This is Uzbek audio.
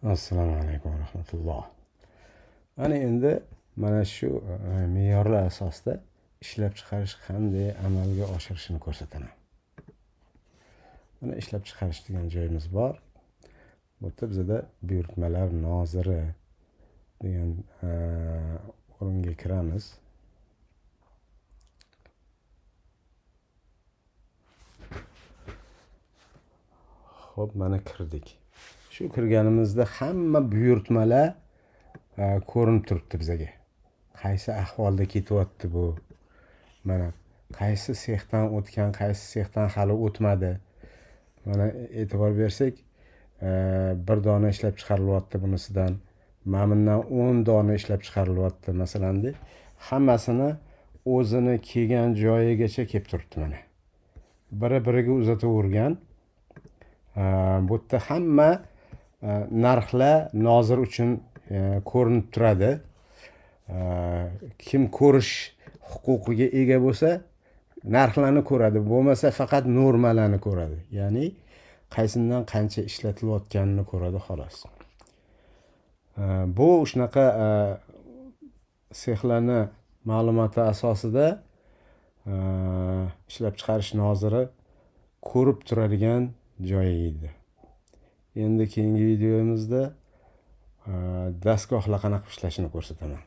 Assalomu alaykum va rahmatulloh. Ana endi mana shu me'yorlar asosida ishlab chiqarish qanday amalga oshirishini ko'rsataman. Mana ishlab chiqarish degan joyimiz bor. Bu yerda bizda buyurtmalar noziri degan o'ringa kiramiz. Xo'p, mana kirdik. Shu kirganimizda hamma buyurtmalar ko'rinib turibdi bizga. Qaysi ahvolda ketyapti bu? Mana qaysi sexdan o'tgan, qaysi sexdan hali o'tmadi. Mana e'tibor bersak, bir dona ishlab chiqarilyapti bunisidan. Mana 10 dona ishlab chiqarilyapti masalan. Hammasini o'zini kelgan joyigacha kelib turibdi mana. Biri-biriga uzatavergan. Bu yerda hamma narxlar nozir uchun ko'rinib turadi. Kim ko'rish huquqiga ega bo'lsa, narxlarni ko'radi, bo'lmasa faqat normalarni ko'radi. Ya'ni qaysidan qancha ishlatilayotganini ko'radi xolos. Bu shunaqa sexlarni ma'lumoti asosida ishlab chiqarish noziri ko'rib turadigan joyi edi. Endi keyingi videomizda dastgohlar qanaqa ishlashini ko'rsataman.